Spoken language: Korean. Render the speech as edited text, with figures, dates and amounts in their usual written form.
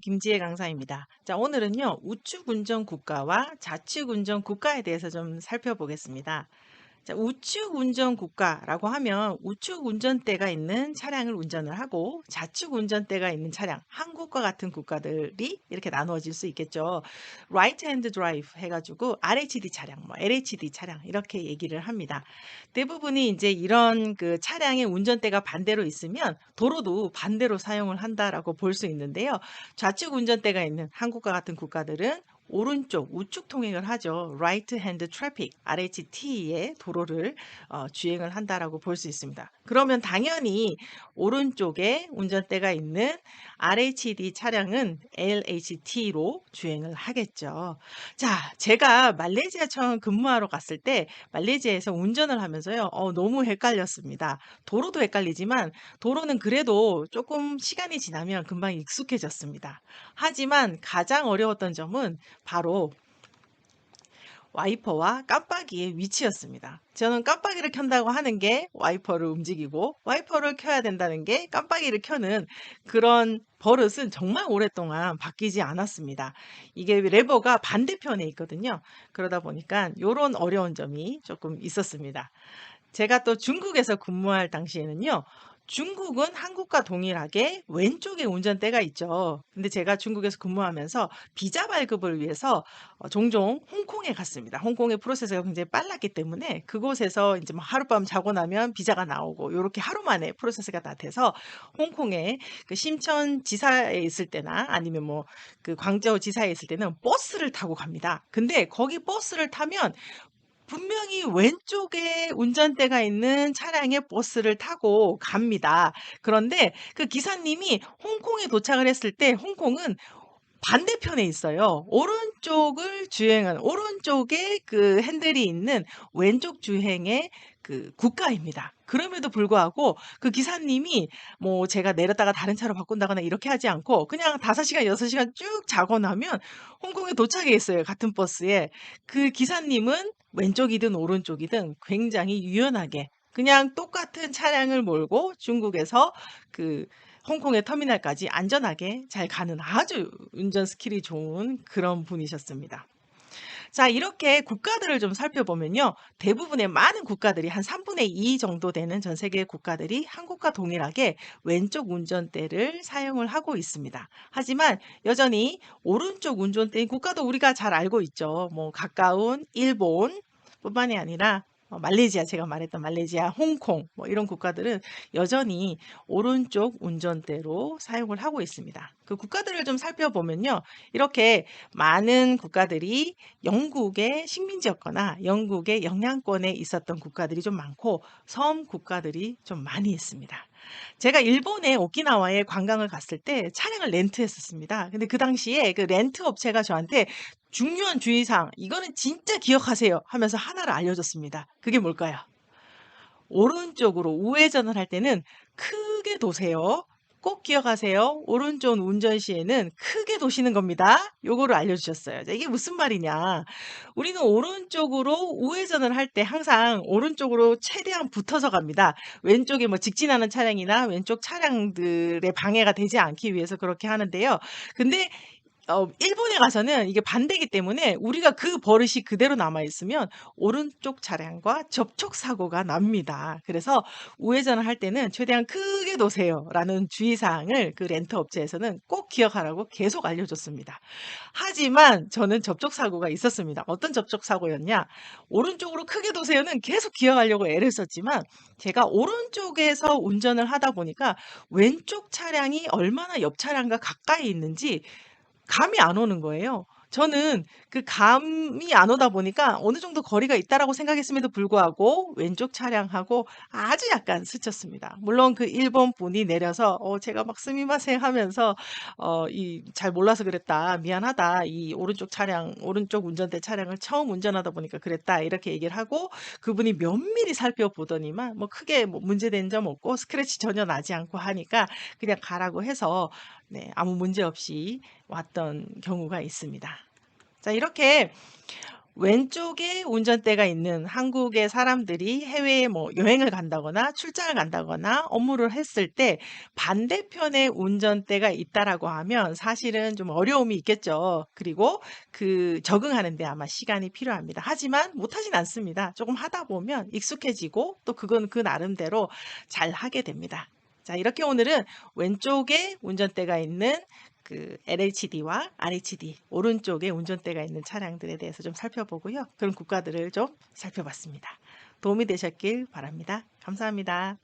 김지혜 강사입니다. 자, 오늘은요, 우측운전 국가와 좌측운전 국가에 대해서 좀 살펴보겠습니다. 자, 우측 운전 국가라고 하면 우측 운전대가 있는 차량을 운전을 하고 좌측 운전대가 있는 차량, 한국과 같은 국가들이 이렇게 나누어질 수 있겠죠. Right hand drive 해가지고 RHD 차량, 뭐 LHD 차량 이렇게 얘기를 합니다. 대부분이 이제 이런 그 차량의 운전대가 반대로 있으면 도로도 반대로 사용을 한다라고 볼 수 있는데요. 좌측 운전대가 있는 한국과 같은 국가들은 오른쪽 우측 통행을 하죠. Right Hand Traffic (RHT의) 도로를 주행을 한다라고 볼 수 있습니다. 그러면 당연히 오른쪽에 운전대가 있는 RHD 차량은 LHT로 주행을 하겠죠. 자, 제가 말레이시아 처음 근무하러 갔을 때 말레이시아에서 운전을 하면서요. 너무 헷갈렸습니다. 도로도 헷갈리지만 도로는 그래도 조금 시간이 지나면 금방 익숙해졌습니다. 하지만 가장 어려웠던 점은 바로 와이퍼와 깜빡이의 위치였습니다. 저는 깜빡이를 켠다고 하는 게 와이퍼를 움직이고 와이퍼를 켜야 된다는 게 깜빡이를 켜는 그런 버릇은 정말 오랫동안 바뀌지 않았습니다. 이게 레버가 반대편에 있거든요. 그러다 보니까 요런 어려운 점이 조금 있었습니다. 제가 또 중국에서 근무할 당시에는요. 중국은 한국과 동일하게 왼쪽에 운전대가 있죠. 근데 제가 중국에서 근무하면서 비자 발급을 위해서 종종 홍콩에 갔습니다. 홍콩의 프로세스가 굉장히 빨랐기 때문에 그곳에서 이제 뭐 하룻밤 자고 나면 비자가 나오고 요렇게 하루 만에 프로세스가 다 돼서 홍콩에 그 심천 지사에 있을 때나 아니면 뭐 그 광저우 지사에 있을 때는 버스를 타고 갑니다. 근데 거기 버스를 타면 분명히 왼쪽에 운전대가 있는 차량의 버스를 타고 갑니다. 그런데 그 기사님이 홍콩에 도착을 했을 때 홍콩은 반대편에 있어요. 오른쪽에 그 핸들이 있는 왼쪽 주행의 그 국가입니다. 그럼에도 불구하고 그 기사님이 뭐 제가 내렸다가 다른 차로 바꾼다거나 이렇게 하지 않고 그냥 5시간, 6시간 쭉 자고 나면 홍콩에 도착해 있어요. 같은 버스에. 그 기사님은 왼쪽이든 오른쪽이든 굉장히 유연하게 그냥 똑같은 차량을 몰고 중국에서 그 홍콩의 터미널까지 안전하게 잘 가는 아주 운전 스킬이 좋은 그런 분이셨습니다. 자, 이렇게 국가들을 좀 살펴보면요. 대부분의 많은 국가들이 한 3분의 2 정도 되는 전 세계 국가들이 한국과 동일하게 왼쪽 운전대를 사용을 하고 있습니다. 하지만 여전히 오른쪽 운전대인 국가도 우리가 잘 알고 있죠. 뭐 가까운 일본 뿐만이 아니라 말레이시아, 제가 말했던 말레이시아, 홍콩 뭐 이런 국가들은 여전히 오른쪽 운전대로 사용을 하고 있습니다. 그 국가들을 좀 살펴보면요. 이렇게 많은 국가들이 영국의 식민지였거나 영국의 영향권에 있었던 국가들이 좀 많고 섬 국가들이 좀 많이 있습니다. 제가 일본의 오키나와에 관광을 갔을 때 차량을 렌트했었습니다. 근데 그 당시에 그 렌트 업체가 저한테 중요한 주의사항, 이거는 진짜 기억하세요 하면서 하나를 알려줬습니다. 그게 뭘까요? 오른쪽으로 우회전을 할 때는 크게 도세요. 꼭 기억하세요. 오른쪽 운전 시에는 크게 도시는 겁니다. 요거를 알려주셨어요. 자, 이게 무슨 말이냐. 우리는 오른쪽으로 우회전을 할 때 항상 오른쪽으로 최대한 붙어서 갑니다. 왼쪽에 뭐 직진하는 차량이나 왼쪽 차량들의 방해가 되지 않기 위해서 그렇게 하는데요. 근데 일본에 가서는 이게 반대이기 때문에 우리가 그 버릇이 그대로 남아 있으면 오른쪽 차량과 접촉 사고가 납니다. 그래서 우회전을 할 때는 "최대한 크게 도세요."라는 주의 사항을 그 렌터 업체에서는 꼭 기억하라고 계속 알려줬습니다. 하지만 저는 접촉 사고가 있었습니다. 어떤 접촉 사고였냐? 오른쪽으로 크게 도세요는 계속 기억하려고 애를 썼지만 제가 오른쪽에서 운전을 하다 보니까 왼쪽 차량이 얼마나 옆 차량과 가까이 있는지 감이 안 오는 거예요. 저는 그 감이 안 오다 보니까 어느 정도 거리가 있다라고 생각했음에도 불구하고 왼쪽 차량하고 아주 약간 스쳤습니다. 물론 그 일본 분이 내려서 제가 막 스미마셍 하면서 이 "잘 몰라서 그랬다. 미안하다. 이 오른쪽 운전대 차량을 처음 운전하다 보니까 그랬다." 이렇게 얘기를 하고 그분이 면밀히 살펴보더니만 뭐 크게 뭐 문제된 점 없고 스크래치 전혀 나지 않고 하니까 그냥 가라고 해서 네, 아무 문제 없이 왔던 경우가 있습니다. 자, 이렇게 왼쪽에 운전대가 있는 한국의 사람들이 해외에 뭐 여행을 간다거나 출장을 간다거나 업무를 했을 때 반대편에 운전대가 있다라고 하면 사실은 좀 어려움이 있겠죠. 그리고 적응하는 데 아마 시간이 필요합니다. 하지만 못하진 않습니다. 조금 하다 보면 익숙해지고 또 그건 그 나름대로 잘 하게 됩니다. 자, 이렇게 오늘은 왼쪽에 운전대가 있는 LHD와 RHD, 오른쪽에 운전대가 있는 차량들에 대해서 좀 살펴보고요. 그런 국가들을 좀 살펴봤습니다. 도움이 되셨길 바랍니다. 감사합니다.